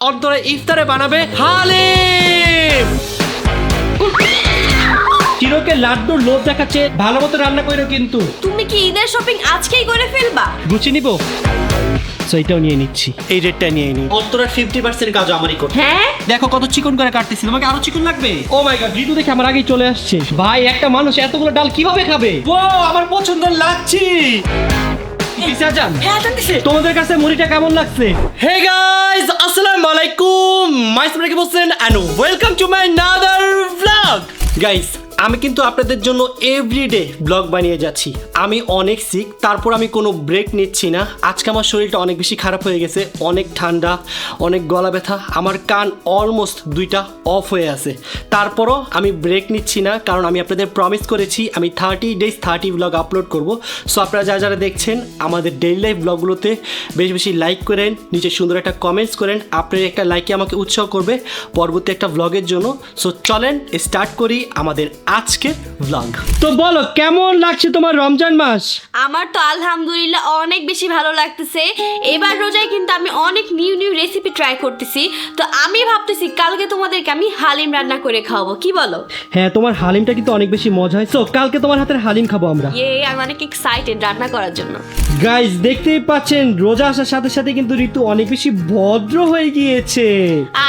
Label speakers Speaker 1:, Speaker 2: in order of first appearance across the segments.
Speaker 1: অন্তরে ইফতারে বানাবে হালিম। চিরকে লাড্ডুর লোভ দেখাচ্ছে, ভালো মতো রান্না করো কিন্তু।
Speaker 2: তুমি কি ঈদের শপিং আজকেই করে ফেলবা?
Speaker 1: গুছিয়ে নিবো, সেইটাও নিয়ে নিচ্ছি, এই রেটটা নিয়ে নিই। অন্তরা 50% কাজ আমারই করতে।
Speaker 2: হ্যাঁ
Speaker 1: দেখো কত চিকন করে কাটতেছি, তোমাকে আরো চিকন লাগবে? ও মাই গড, ঋতু দেখে আমার আগেই চলে আসছে। ভাই একটা মানুষ এতগুলো ডাল কিভাবে খাবে? ও আমার পছন্দ লাগছে। তোমাদের কাছে মুড়িটা কেমন লাগছে? হে গাইস, আসসালামু আলাইকুম, myself Rakib Hossain and welcome to my another vlog. Guys, আমি কিন্তু আপনাদের জন্য এভরিডে ব্লগ বানিয়ে যাচ্ছি। আমি অনেক সিক, তারপর আমি কোনো ব্রেক নিচ্ছি না। আজকে আমার শরীরটা অনেক বেশি খারাপ হয়ে গেছে, অনেক ঠান্ডা, অনেক গলা ব্যথা, আমার কান অলমোস্ট দুইটা অফ হয়ে আছে। তারপরও আমি ব্রেক নিচ্ছি না, কারণ আমি আপনাদের প্রমিস করেছি আমি 30 ডেজ 30 ব্লগ আপলোড করব। সো আপনারা যারা যারা দেখছেন আমাদের ডেইলি লাইফ ব্লগগুলোতে বেশি বেশি লাইক করেন, নিচে সুন্দর একটা কমেন্টস করেন। আপনার একটা লাইকে আমাকে উৎসাহ করবে পরবর্তী একটা ব্লগের জন্য। সো চলেন স্টার্ট করি আমাদের আজকের ব্লগ। তো বলো কেমন লাগছে তোমার রমজান মাস?
Speaker 2: আমার তো আলহামদুলিল্লাহ অনেক বেশি ভালো লাগতেছে। এবার রোজায় কিন্তু আমি অনেক নিউ নিউ রেসিপি ট্রাই করতেছি। তো আমি ভাবতেছি কালকে তোমাদেরকে আমি হালিম রান্না করে খাওয়াবো, কি বলো?
Speaker 1: হ্যাঁ, তোমার হালিমটা কিন্তু অনেক বেশি মজা হয়। সো কালকে তোমার হাতের হালিম খাবো আমরা।
Speaker 2: আমি অনেক এক্সাইটেড রান্না করার জন্য।
Speaker 1: গাইস, দেখতেই পাচ্ছেন রোজা আসার সাথে সাথে কিন্তু ঋতু অনেক বেশি ভদ্র হয়ে গিয়েছে।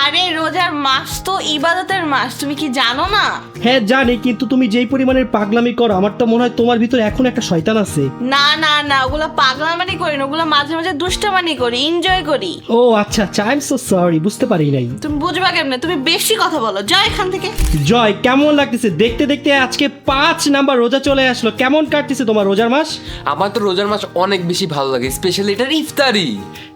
Speaker 3: আরে রোজার মাস তো ইবাদতের মাস, তুমি কি জানো না?
Speaker 1: হ্যাঁ জানি, কিন্তু তুমি যেই পরিমাণের পাগলামি করো আমার তো মনে হয় তোমার ভিতরে এখন একটা শয়তান আছে।
Speaker 3: না না না, ওগুলো পাগলামানি করি না, ওগুলো মাঝে মাঝে দুষ্টামানি করি, এনজয় করি।
Speaker 1: ও আচ্ছা আচ্ছা, আই এম সো সরি, বুঝতে পারি নাই।
Speaker 3: তুমি বুঝবা কেমনে? তুমি বেশি কথা বলো, যাও এখান থেকে।
Speaker 1: জয়, কেমন লাগতেছে? দেখতে দেখতে আজকে 5 নাম্বার রোজা চলে আসলো। কেমন কাটতেছে তোমার রোজার মাস?
Speaker 4: আমার তো রোজার মাস অনেক বেশি ভালো লাগে, স্পেশালি এটার ইফতারি।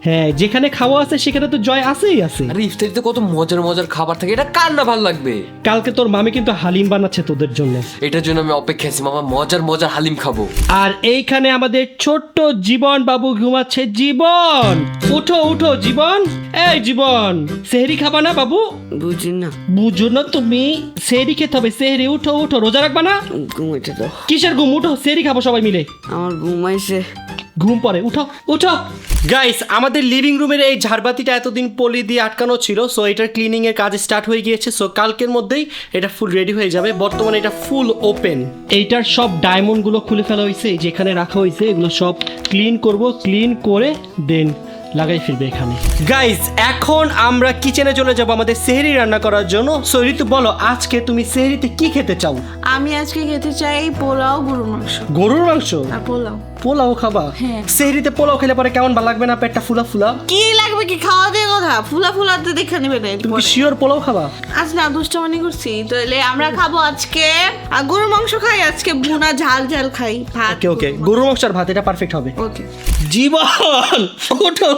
Speaker 1: হ্যাঁ, যেখানে খাওয়া আছে সেখানে তো জয় আছেই আছে।
Speaker 4: আরে ইফতারিতে কত মজার মজার খাবার থাকে, এটা কার না ভালো লাগবে?
Speaker 1: কালকে তোর মামি কিন্তু হালিম বানাচ্ছে তোদের জন্য।
Speaker 4: এটার জন্য আমি অপেক্ষা আছি, মামা মজার মজার হালিম খাবো।
Speaker 1: আর এইখানে আমাদের ছোট্ট জীবন বাবু ঘুমাচ্ছে। জীবন, উঠো উঠো জীবন। এই জীবন, সেহরি খাবা না বাবু?
Speaker 3: বুঝি না।
Speaker 1: বুঝো না তুমি? সেহরি খেতে হবে, সেহরি। উঠো উঠো, রোজা রাখবা না?
Speaker 3: ঘুমাইতে দাও।
Speaker 1: কিসের ঘুম? উঠো, সেহরি খাবো সবাই মিলে।
Speaker 3: আমার ঘুমাইছে।
Speaker 1: ঘুম পড়ে, উঠো উঠো। গাইস, আমাদের লিভিং রুমের এই ঝাড়বাতিটা এতদিন পলি দিয়ে আটকানো ছিল। সো এটার ক্লিনিং এর কাজ স্টার্ট হয়ে গিয়েছে। সো কালকের মধ্যেই এটা ফুল রেডি হয়ে যাবে। বর্তমানে এটা ফুল ওপেন। এইটার সব ডায়মন্ড গুলো খুলে ফেলা হয়েছে, যেখানে রাখা হয়েছে এগুলো সব ক্লিন করব। ক্লিন করে দেন লাগাই ফিরবে এখানে। গাইস, এখন আমরা কিচেনে চলে যাব আমাদের সেহরি রান্না করার জন্য। সো ঋতু বলো, আজকে তুমি সেহরিতে কি খেতে চাও?
Speaker 3: আমি আজকে খেতে চাই পোলাও, গরুর মাংস।
Speaker 1: গরুর মাংস
Speaker 3: আর পোলাও।
Speaker 1: পোলাও খাবা?
Speaker 3: হ্যাঁ।
Speaker 1: সেহরিতে পোলাও খেলে পরে কেমন ভালো লাগবে না? পেটটা ফুলা ফুলা।
Speaker 3: কি লাগবে? কি খাওয়া দিয়ে কথা? ফুলা ফুলাতে দেখে নিবে না।
Speaker 1: তুমি শিওর পোলাও খাবা?
Speaker 3: আজ না দুষ্টামানি করছি, তাহলে আমরা খাবো আজকে গরুর মাংস খাই আজকে, ভুনা ঝাল ঝাল খাই ভাত।
Speaker 1: ওকে ওকে, গরুর মাংস আর ভাত, এটা পারফেক্ট হবে।
Speaker 3: ওকে।
Speaker 1: জীবন ওঠো।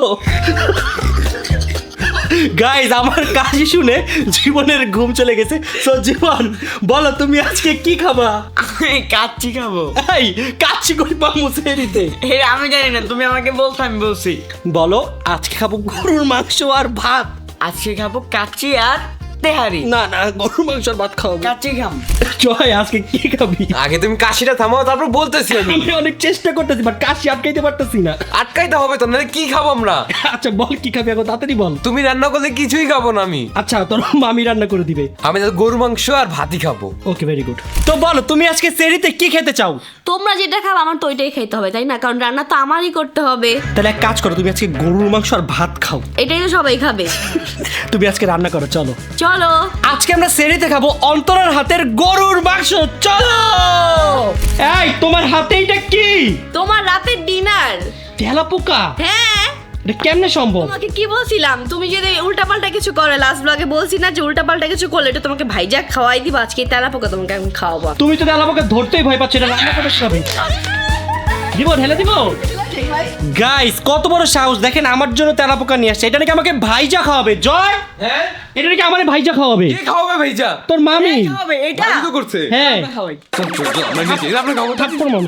Speaker 1: গাইজ, আমার কাশি শুনে জীবনের ঘুম চলে গেছে। সো জীবন বলো, তুমি আজকে কি খাবা?
Speaker 5: কাচ্চি খাবো।
Speaker 1: এই কাচ্চি করি পামু সেহরিতে?
Speaker 5: আমি জানি না, তুমি আমাকে বলছো আমি বলছি।
Speaker 1: বলো, আজকে খাবো গরুর মাংস আর ভাত।
Speaker 5: আজকে খাবো কাচ্চি আর তেহারি।
Speaker 1: না না, গরুর মাংস আর ভাত খাবো।
Speaker 5: কাচ্চি খাম।
Speaker 1: জয়, আজকে কি খাবি?
Speaker 4: আগে তুমি কাশিটা থামাও, তারপর বলতেছি আমি।
Speaker 1: আমি অনেক চেষ্টা করতেছি, বাট কাশি আটকাইতে পারতেছি না।
Speaker 4: আটকাইতে হবে তো, নাহলে কি খাবো আমরা?
Speaker 1: আচ্ছা বল, কি খাবি এখন তাড়াতাড়ি বল।
Speaker 4: তুমি রান্না করলে কিছুই খাবো না আমি।
Speaker 1: আচ্ছা, তোর মামি রান্না করে দিবে।
Speaker 4: আমি তো গরু মাংস আর ভাতই খাবো।
Speaker 1: ওকে, ভেরি গুড। তো বলো, তুমি আজকে সেহরিতে কি খেতে চাও?
Speaker 2: তোমরা যেটা খাও আমার তো ওইটাই খেতে হবে, তাই না? কারণ রান্না তো আমারই করতে হবে।
Speaker 1: তাহলে এক কাজ করো, তুমি আজকে গরুর মাংস আর ভাত খাও।
Speaker 2: এটাই তো সবাই খাবে।
Speaker 1: তুমি আজকে রান্না করো, চলো।
Speaker 2: চলো।
Speaker 1: আজকে আমরা সেহরিতে খাবো অন্তরার হাতের গরুর মাংস। চলো। এই তোমার হাতে এটা কি?
Speaker 2: তোমার রাতের ডিনার।
Speaker 1: তেলাপোকা?
Speaker 2: হ্যাঁ।
Speaker 1: এটা কেমনে সম্ভব?
Speaker 2: তোমাকে কি বলছিলাম, তুমি যদি উল্টাপাল্টা কিছু করে, লাস্ট ব্লগে বলছি না যে উল্টাপাল্টা কিছু করলে এটা তোমাকে ভাইজাক খাওয়াই দিব। আজকে তেলাপোকা তোমাকে আমি খাওয়াবো।
Speaker 1: তুমি তো তেলাপোকা ধরতেই ভয় পাচ্ছ, এটা রান্না করে খাবে। দিব, ঢেলে দিব। গাইস, কত বড় সাহস দেখেন, আমার জন্য তেলাপোকা নিয়ে আসছে। এটা নাকি আমাকে ভাইজা খাওয়াবে। জয়,
Speaker 4: হ্যাঁ,
Speaker 1: এটা নাকি আমার ভাইজা খাওয়াবে।
Speaker 4: কে খাওয়াবে ভাইজা?
Speaker 1: তোর মামি।
Speaker 5: এটা
Speaker 4: ভাই তো করছে।
Speaker 1: হ্যাঁ,
Speaker 4: আমরা নিজেই রান্না খাবো।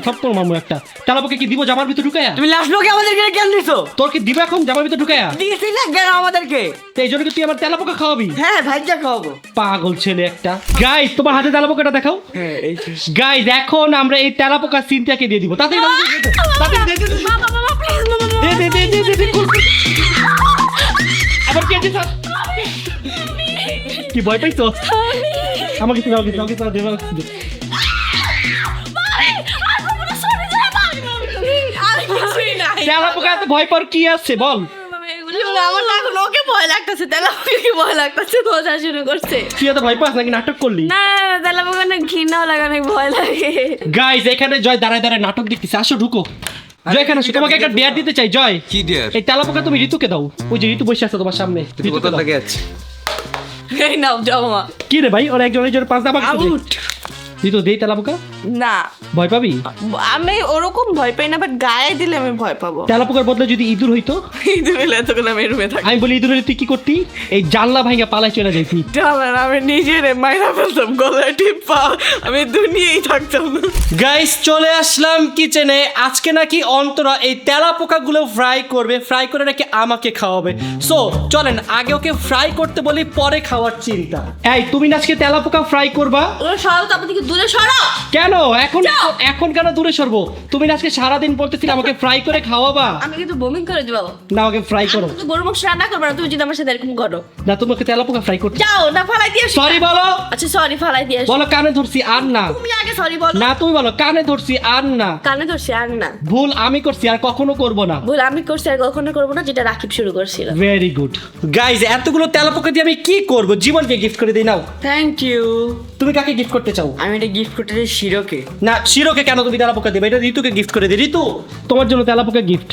Speaker 1: থাপ্পড় মামু একটা। তেলাপোকা কি দিব জামার ভিতর ঢুকায়া?
Speaker 5: তুমি লাস্ট লোকে আমাদেরকে কেন দিছো?
Speaker 1: তোর কি দিব এখন জামার ভিতর ঢুকায়া?
Speaker 5: দিয়েছিলা কেন আমাদেরকে?
Speaker 1: তো এই জন্য কি তুই আমার তেলাপোকা খাওয়াবি?
Speaker 5: হ্যাঁ, ভাইজা খাওয়াবো।
Speaker 1: পাগল ছেলে একটা। গাইস, তোমার হাতে তেলাপোকাটা দেখাও।
Speaker 5: হ্যাঁ, এই
Speaker 1: গাইস, এখন আমরা এই তেলাপোকা সিনটাকে দিয়ে দিব। তাড়াতাড়ি
Speaker 2: বাবা, প্লিজ,
Speaker 1: দে দে দে দে দে, খুল, খুল। আবার কে দিছ? কি ভয় পাইছো? আমাকে তুমি আমাকে আমাকে তোমার দেবা। তেলাপোকা এত ভয় পাওয়ার কি আছে বল?
Speaker 2: আমার না এখন ওকে ভয় লাগতেছে, তেলাপোকা কি ভয় লাগতেছে, মজা শুরু করছে।
Speaker 1: তুই এত ভয় পাস নাকি নাটক করলি?
Speaker 2: না তেলাপোকা না ঘৃণাও লাগে, অনেক ভয় লাগে।
Speaker 1: গাইজ এখানে জয় দাঁড়ায় দাঁড়ায় নাটক দেখতেছে, আসো ঢুকো। জয় এখানে আসো, তোমাকে একটা ডেয়ার দিতে চাই। জয়
Speaker 4: কি ডিয়ার?
Speaker 1: এই তেলাপোকা তুমি ঋতুকে দাও, ওই যে ঋতু বসে আছে তোমার সামনে। ঋতুকে দাও।
Speaker 4: লাগে আছে।
Speaker 3: এই নাও জমা।
Speaker 1: কি রে ভাই, ওরা একজনের পাঁচ দাবা ঋতু দেই তেলাপোকা,
Speaker 3: না
Speaker 1: ভয় পাবি?
Speaker 3: আমি ওরকম ভয় পাই না, বাট গায়ে দিলে আমি ভয় পাবো।
Speaker 1: তেলাপোকার বদলে যদি ইঁদুর হইতো,
Speaker 3: ইঁদুর হলে তখন আমি রুমে থাকি।
Speaker 1: আমি বলি ইঁদুর হলে তুই কি করতি? এই জানলা ভাঙা পালায় চলে যাইতি।
Speaker 3: জানেন আমি নিজের মাইরা ফেলতাম, গলায় টিপা, আমি দুনিয়ায় থাকতাম না।
Speaker 1: গাইস চলে আসলাম কিচেনে। আজকে নাকি অন্তরা এই তেলাপোকা গুলো ফ্রাই করবে, ফ্রাই করে নাকি আমাকে খাওয়াবে। সো চলেন আগে ওকে ফ্রাই করতে বলি, পরে খাওয়ার চিন্তা। এই তুমি না আজকে তেলাপোকা ফ্রাই করবা?
Speaker 2: ওরা সরাও তো, আপনাদের দূরে সরাও।
Speaker 1: কেন এখন এখন কেন দূরে সরবো? তুমি না আজকে সারাদিন বলতেছিলে আমাকে ফ্রাই করে খাওয়াবা।
Speaker 2: আমি কিন্তু বমি করে দিব।
Speaker 1: না আমাকে ফ্রাই করো।
Speaker 2: আমি তো গরু মাংস রান্না করবো না, তুমি যদি আমার সাথে এরকম করো।
Speaker 1: না তোমাকে তেলাপোকা ফ্রাই করতে।
Speaker 2: যাও না, ফালাই দিয়ে আসো।
Speaker 1: সরি বলো।
Speaker 2: আচ্ছা সরি, ফালাই দিয়ে আসো।
Speaker 1: বলো কানে ধরছি আর না।
Speaker 2: তুমি আগে সরি বলো।
Speaker 1: না তুমি বলো কানে ধরছি আর না।
Speaker 2: কানে ধরছি আর না।
Speaker 1: ভুল আমি করছি আর কখনো করব না।
Speaker 2: ভুল আমি করছি আর কখনো করবো না, যেটা রাকিব শুরু করছিল।
Speaker 1: ভেরি গুড গাইজ, এতগুলো তেলাপোকা দিয়ে আমি কি করব? জীবনকে গিফট করে দিই নাও।
Speaker 5: Thank you.
Speaker 1: তুমি কাকে গিফট করতে চাও?
Speaker 5: আমি এটা গিফট করতে চাই শিরোকে।
Speaker 1: না শিরোকে কেন তুমি তেলাপোকা দেবে? এটা ঋতুকে গিফট করে দিই। ঋতু তোমার জন্য তেলাপোকা গিফট।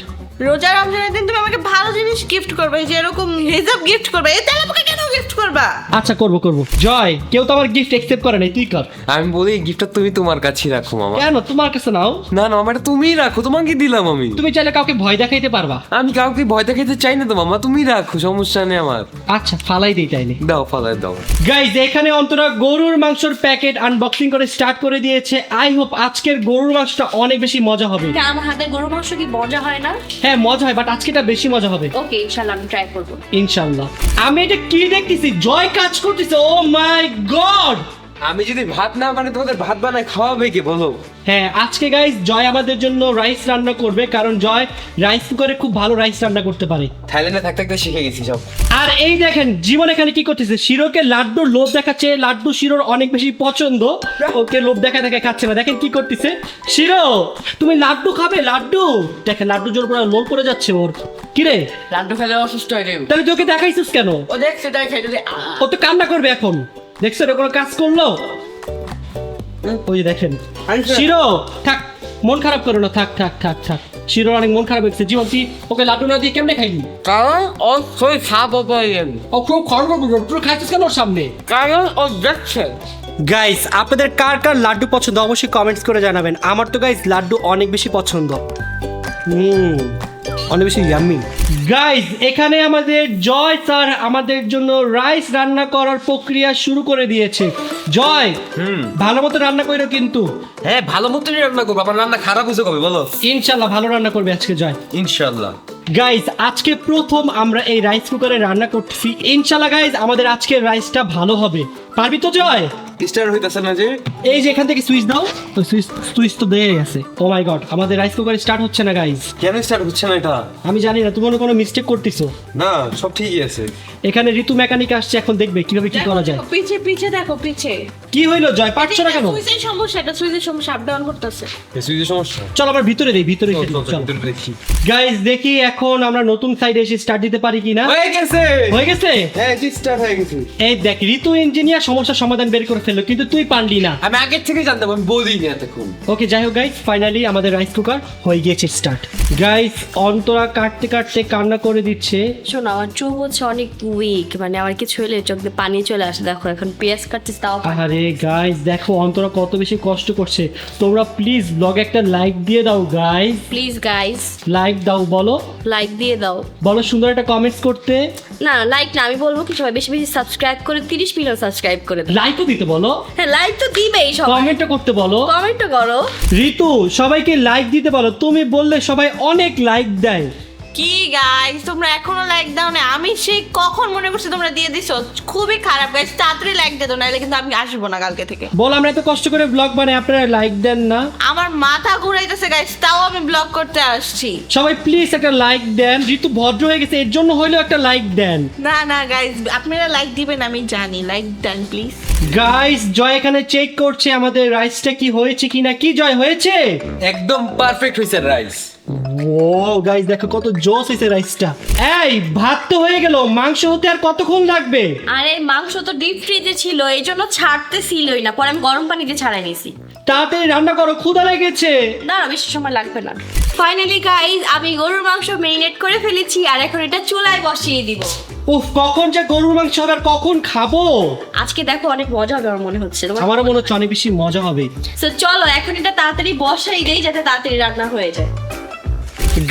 Speaker 3: রোজা রমজানের দিন তুমি আমাকে ভালো জিনিস গিফট করবে, যে এরকম হিজাব গিফট করবে, এই তেলাপোকা কেন গিফট করবা?
Speaker 1: আচ্ছা করবো করবো। জয় কেউ তো আমার গিফট অ্যাকসেপ্ট করে নাই, তুই কর।
Speaker 4: আমি বলি গিফটটা তুমি তোমার কাছেই রাখো মামা।
Speaker 1: কেন তোমার কাছে নাও?
Speaker 4: না না মামা, এটা তুমিই রাখো, তোমাকে দিলাম আমি।
Speaker 1: তুমি চাইলে কাউকে ভয় দেখাইতে পারবা।
Speaker 4: আমি কাউকে ভয় দেখাইতে চাই না তো মামা, তুমি রাখো, সমস্যা নেই আমার।
Speaker 1: আচ্ছা ফালাই দিই তাইলে।
Speaker 4: দাও ফালায় দাও।
Speaker 1: গাইজ এখানে অন্তরা গরুর মাংসের প্যাকেট আনবক্সিং করে স্টার্ট করে দিয়েছে। আই হোপ আজকের গরুর মাংসটা অনেক বেশি মজা হবে।
Speaker 2: আমার হাতের গরু মাংস কি মজা হয় না?
Speaker 1: হ্যাঁ মজা হয়, বাট আজকে এটা বেশি মজা হবে
Speaker 2: ওকে ইনশাআল্লাহ আমি ট্রাই করব।
Speaker 1: ইনশাআল্লাহ। আমি এটা কি দেখতেছি? জয় কাজ করতেছে। ও মাই গড!
Speaker 4: আমি যদি ভাত না বানাই তোমাদের ভাত বানায় খাওয়াবে কে বলো?
Speaker 1: হ্যাঁ আজকে গাইজ জয় আমাদের জন্য রাইস রান্না করবে, কারণ জয় রাইস কুকারে খুব ভালো রাইস রান্না করতে পারে।
Speaker 4: থাইল্যান্ডে থাকতে থাকতে শিখে গেছি সব।
Speaker 1: আর এই দেখেন জীবন এখানে কি করতেছে, শিরোকে লাড্ডুর লোভ দেখাচ্ছে। লাড্ডু শিরোর অনেক বেশি পছন্দ, ওকে লোভ দেখা দেখা খাচ্ছে না। দেখেন কি করতেছে। শিরো তুমি লাড্ডু খাবে? লাড্ডু দেখেন লাড্ডু জোর করে লোভ করে যাচ্ছে ওর। কি রে
Speaker 5: লাড্ডু খেলে অসুস্থ হয়ে যাবে।
Speaker 1: তাহলে তোকে দেখাইছিস কেন?
Speaker 5: ও দেখছে তাই খাই যদি
Speaker 1: ও তো কান্না করবে এখন। দেখছো এটা কোনো কাজ করলো? ওই যে দেখেন শিরো থাক, মন খারাপ করো না, থাক থাক থাক থাক। শিরোর অনেক মন খারাপ হয়েছে। জীবন তুই ওকে লাড্ডু না দিয়ে কেমনে খাইবি?
Speaker 5: কারণ ও শরীর খারাপ হবে।
Speaker 1: ও খুব খরচ তুই খাইছিস কেন ওর সামনে?
Speaker 5: কারণ ও দেখছে।
Speaker 1: গাইস আপনাদের কার কার লাড্ডু পছন্দ অবশ্যই কমেন্টস করে জানাবেন। আমার তো গাইস লাড্ডু অনেক বেশি পছন্দ। অনেক বেশি ইয়াম্মি। গাইস এখানে আমাদের জয় স্যার আমাদের জন্য রাইস রান্না করার প্রক্রিয়া শুরু করে দিয়েছে। জয় ভালো মতো রান্না করো কিন্তু।
Speaker 4: হ্যাঁ ভালো মতনই রান্না করবো, আমার রান্না খারাপ হয়েছে কবে বলো?
Speaker 1: ইনশাল্লাহ ভালো রান্না করবে আজকে জয়।
Speaker 4: ইনশাল্লাহ।
Speaker 1: গাইস আজকে প্রথম আমরা এই রাইস কুকারে রান্না করতেছি। ইনশাল্লাহ গাইস আমাদের আজকের রাইসটা ভালো হবে। পারবি তো জয়?
Speaker 4: স্টার হইতাছে না যে?
Speaker 1: এই যে এখান থেকে সুইচ দাও। তো সুইচ তো দেই আছে। ও মাই গড আমাদের রাইস কুকার স্টার্ট হচ্ছে না গাইস।
Speaker 4: কেন স্টার্ট হচ্ছে না এটা?
Speaker 1: আমি জানি না, তুমি কোনো মিস্টেক করতেছো।
Speaker 4: না সব ঠিকই আছে।
Speaker 1: এখানে ঋতু মেকানিক আসছে, এখন দেখবে কিভাবে কি করা যায়।
Speaker 3: পিছে পিছে দেখো, পিছে
Speaker 1: কি হইলো জয়, পারছো না কেন?
Speaker 3: সুইচের সমস্যা, এটা সুইচের সমস্যা, আপ ডাউন করতেছে।
Speaker 4: সুইচের সমস্যা।
Speaker 1: চলো আমরা ভিতরে দেই, ভিতরে
Speaker 4: চল, চল,
Speaker 1: চলো
Speaker 4: ভিতরে দেখি।
Speaker 1: গাইস দেখি এখন আমরা নতুন সাইডে এসে স্টার্ট দিতে পারি কিনা।
Speaker 4: হয়ে গেছে।
Speaker 1: হয়ে গেছে।
Speaker 4: হ্যাঁ স্টার্ট হয়ে গেছে।
Speaker 1: এই দেখ ঋতু ইঞ্জিনিয়ার সমস্যার সমাধান বের করে ফেললো, কিন্তু তুই পারলি না।
Speaker 4: আমি আগের থেকে জানতাম, আমি বলিনি এতক্ষণ।
Speaker 1: ওকে যাই হোক গাইস ফাইনালি আমাদের রাইস কুকার হয়ে গিয়েছে স্টার্ট। গাইস অন্তরা কাটতে কাটতে কান্না করে দিচ্ছে।
Speaker 2: শোনো আমার চোখ হচ্ছে অনেক উইক, মানে আমার কিছু হলে চোখ দিয়ে পানি চলে আসে। দেখো এখন পেঁয়াজ কাটছিস তাও
Speaker 1: আরে গাইস দেখো অন্তরা কত বেশি কষ্ট করছে। তোমরা প্লিজ ব্লগে একটা লাইক দিয়ে দাও গাইস।
Speaker 2: প্লিজ গাইস
Speaker 1: লাইক দাও, বলো
Speaker 2: লাইক দিয়ে দাও।
Speaker 1: বলো সুন্দর একটা কমেন্টস করতে।
Speaker 2: না লাইক না, আমি বলবো কি সবাই বেশি বেশি সাবস্ক্রাইব করে 30 মিলিয়ন সাবস্ক্রাইব করে দাও।
Speaker 1: লাইকও দিতে বলো,
Speaker 2: হ্যাঁ লাইক তো দিবেই সবাই,
Speaker 1: কমেন্টও করতে বলো।
Speaker 2: কমেন্টও করো।
Speaker 1: ঋতু সবাইকে লাইক দিতে বলো, তুমি বললে সবাই অনেক লাইক দেয়।
Speaker 3: কি গাইস তোমরা এখনো লাইক দাও না? আমি সেই কখন মনে করছি তোমরা দিয়ে দিছো। খুবই খারাপ গাইস, তাড়াতাড়ি লাইক দিয়ে দাও, নাহলে কিন্তু আমি আসবো না কালকে থেকে।
Speaker 1: বল আমরা এত কষ্ট করে ব্লগ বানাই, আপনারা লাইক দেন না।
Speaker 3: আমার মাথা ঘুরাইতেছে গাইস, তাও আমি ব্লগ করতে আসছি।
Speaker 1: সবাই প্লিজ একটা লাইক দেন। ঋতু ভদ্র হয়ে গেছে, এর জন্য হইলেও একটা লাইক দেন।
Speaker 3: না না গাইস, আপনারা লাইক দিবেন আমি জানি, লাইক দেন প্লিজ।
Speaker 1: গাইস জয় এখানে চেক করছে আমাদের রাইসটা কি হয়েছে কিনা। কি জয় হয়েছে?
Speaker 4: একদম পারফেক্ট হয়েছে রাইস।
Speaker 1: ও গাইস দেখো কত জোস হয়েছে রাইসটা। এই ভাত তো হয়ে গেল, মাংস হতে আর কতক্ষণ লাগবে?
Speaker 2: আরে মাংস তো ডিপ ফ্রিজে ছিল, এই জন্য ছাড়তেছিলই না, পরে আমি গরম পানিতে ছাড়াই নিয়েছি।
Speaker 1: তাড়াতাড়ি রান্না করো, ক্ষুধা লেগেছে।
Speaker 2: না বেশি সময় লাগবে না। ফাইনালি গাইস আমি গরুর মাংস মেরিনেট করে ফেলেছি, আর এখন এটা চুলায় বসিয়ে দিব।
Speaker 1: উফ কখন যে গরুর মাংস হবে আর কখন খাবো।
Speaker 2: আজকে দেখো অনেক মজা হবে আমার মনে হচ্ছে।
Speaker 1: আমারও মনে হচ্ছে অনেক বেশি মজা হবে।
Speaker 2: তো চলো এখন এটা তাড়াতাড়ি বসাই দেই, যাতে তাড়াতাড়ি রান্না হয়ে যায়।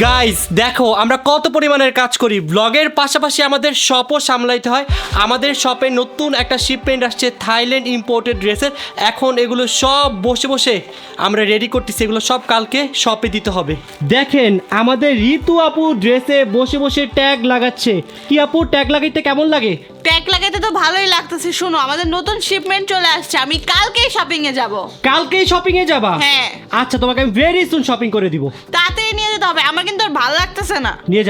Speaker 1: গাইস দেখো আমরা কত পরিমাণের কাজ করি। ব্লগের পাশাপাশি আমাদের শপও সামলাইতে হয়। আমাদের শপে নতুন একটা শিপমেন্ট আসছে থাইল্যান্ড ইম্পোর্টেড ড্রেসের। এখন এগুলো সব বসে বসে আমরা রেডি করতেছি, এগুলো সব কালকে শপে দিতে হবে। দেখেন আমাদের ঋতু আপু ড্রেসে বসে বসে ট্যাগ লাগাচ্ছে। কি আপু ট্যাগ লাগাইতে কেমন লাগে?
Speaker 3: ট্যাগ লাগাইতে তো ভালোই লাগতেছে। শোনো আমাদের নতুন শিপমেন্ট চলে আসছে, আমি কালকেই শপিং এ যাব।
Speaker 1: কালকেই শপিং এ যাবা?
Speaker 3: হ্যাঁ।
Speaker 1: আচ্ছা তোমাকে আমি ভেরি সুন শপিং করে দিব।
Speaker 3: তাড়াতাড়ি নিয়ে যেতে হবে, আমার কিন্তু আর ভালো লাগতেছে না।
Speaker 1: নিয়ে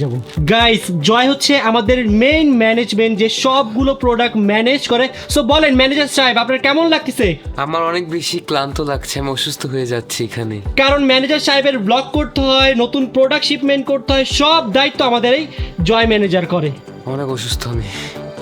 Speaker 1: যাব। গাইস জয় হচ্ছে আমাদের মেইন ম্যানেজমেন্ট, যে সবগুলো প্রোডাক্ট ম্যানেজ করে। সো বলেন ম্যানেজার সাহেব আপনার কেমন লাগতেছে?
Speaker 4: আমার অনেক বেশি ক্লান্ত লাগছে, আমি অসুস্থ হয়ে যাচ্ছি এখানে।
Speaker 1: কারণ ম্যানেজার সাহেবের ব্লগ করতে হয়, নতুন প্রোডাক্ট শিপমেন্ট করতে হয়, সব দায়িত্ব আমাদের এই জয় ম্যানেজার করে।
Speaker 4: অনেক অসুস্থ আমি।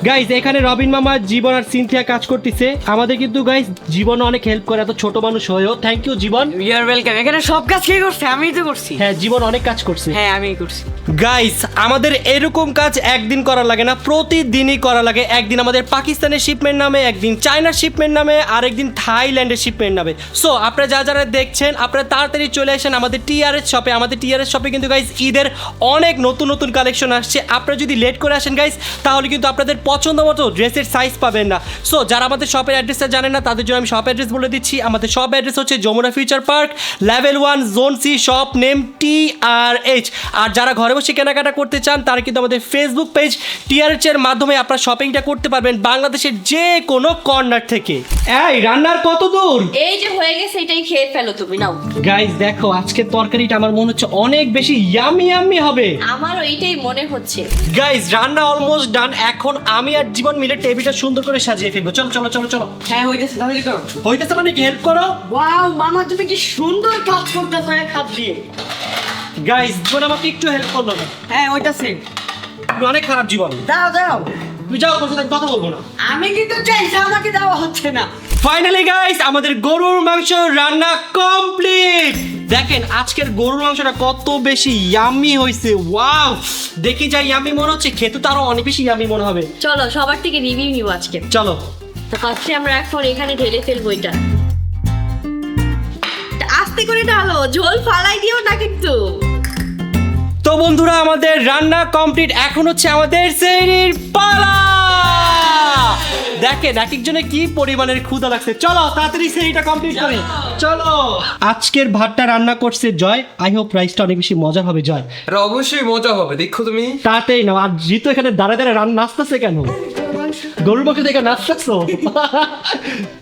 Speaker 1: গাইস এখানে রবিন মামা, জীবন আর সিনথিয়া কাজ করতেছে। আমাদের কিন্তু গাইস জীবন অনেক হেল্প করে, এত ছোট মানুষ হয়েও। Thank you Jibon.
Speaker 5: You are welcome. এখানে সব কাজ কে করছে? আমিই তো করছি।
Speaker 1: হ্যাঁ জীবন অনেক কাজ করছে।
Speaker 5: হ্যাঁ আমিই করছি।
Speaker 1: গাইস আমাদের এরকম কাজ একদিন করা লাগে না, প্রতিদিনই করা লাগে। একদিন আমাদের পাকিস্তানের শিপমেন্ট নামে, একদিন চায়নার শিপমেন্ট নামে, আর একদিন থাইল্যান্ডের শিপমেন্ট নামে। সো আপনারা যারা দেখছেন আপনারা তাড়াতাড়ি চলে আসেন আমাদের টিআরএস শপে। আমাদের টিআরএস শপে কিন্তু গাইস ঈদের অনেক নতুন কালেকশন আসছে। আপনারা যদি লেট করে আসেন গাইস তাহলে কিন্তু আপনাদের পছন্দ মতো ড্রেসের সাইজ পাবেন না। সো যারা আমাদের শপের অ্যাড্রেসটা জানেন না তাদের জন্য আমি শপ অ্যাড্রেস বলে দিচ্ছি। আমাদের শপ অ্যাড্রেস হচ্ছে Jamuna future park, level 1 zone C, shop name TRH। আর যারা ঘরে বসে কেনাকাটা করতে চান তারা কিন্তু আমাদের ফেসবুক পেজ TRH এর মাধ্যমে আপনারা শপিংটা করতে পারবেন বাংলাদেশের যে কোনো কর্নার থেকে। এই রান্নার কত দূর?
Speaker 2: এই যে হয়ে গেছে, এটাই খেয়ে ফেলো তুমি, নাও।
Speaker 1: গাইস দেখো আজকের তরকারিটা আমার মনে হচ্ছে অনেক বেশি ইয়ামি হবে।
Speaker 2: আমারও এইটাই মনে হচ্ছে।
Speaker 1: গাইস রান্না অলমোস্ট ডান। এখন আমি আর জীবন মিলে টেবিলটা সুন্দর করে সাজিয়ে ফেলবো। চলো।
Speaker 5: হ্যাঁ হইতেছে, তাহলে করো।
Speaker 1: হইতেছে মানে কি হেল্প করো?
Speaker 5: ওয়াও মামা তুমি কি সুন্দর কাজ করতেছো এক হাত দিয়ে।
Speaker 1: গাইস জীবন আমাকে একটু হেল্প করলো না।
Speaker 5: হ্যাঁ হইতাছে।
Speaker 1: তুমি অনেক খারাপ জীবন।
Speaker 5: দাও।
Speaker 1: তুমি যাও, তোমার সাথে কথা বলবো না।
Speaker 5: আমি কিন্তু চাইছি, আমাকে দেওয়া হচ্ছে না।
Speaker 1: ফাইনালি গাইস আমাদের গরুর মাংস রান্না কমপ্লিট। দেখেন আজকের গরুর মাংসটা কত বেশি ইয়ামি হয়েছে। ওয়াও দেখি যা ইয়ামি মনে হচ্ছে, খেতে তো আরো অনেক বেশি ইয়ামি মনে হবে।
Speaker 2: চলো সবার থেকে রিভিউ নিব আজকে।
Speaker 1: চলো
Speaker 2: তো ফার্স্টে আমরা এখন এখানে ঢেলে ফেলবো এটা। আস্তে করে ঢালো, ঝোল ফালাই দিও না কিন্তু।
Speaker 1: তো বন্ধুরা আমাদের রান্না কমপ্লিট। এখন হচ্ছে আমাদের সেহরির পালা। দেখেন এক একজনে কি পরিমাণের ক্ষুধা লাগছে। চলো তাড়াতাড়ি সেহরিটা কমপ্লিট করি। চলো আজকের ভাতটা রান্না করছে জয়। আই হোপ রাইসটা অনেক বেশি মজা হবে জয়।
Speaker 4: আর অবশ্যই মজা হবে, দেখো তুমি।
Speaker 1: তাড়াতাড়ি নাও। আর জিতু এখানে দাঁড়ায় রান্না নাচতেছে কেন? গরুর মাংস দেখে নাচতেছো?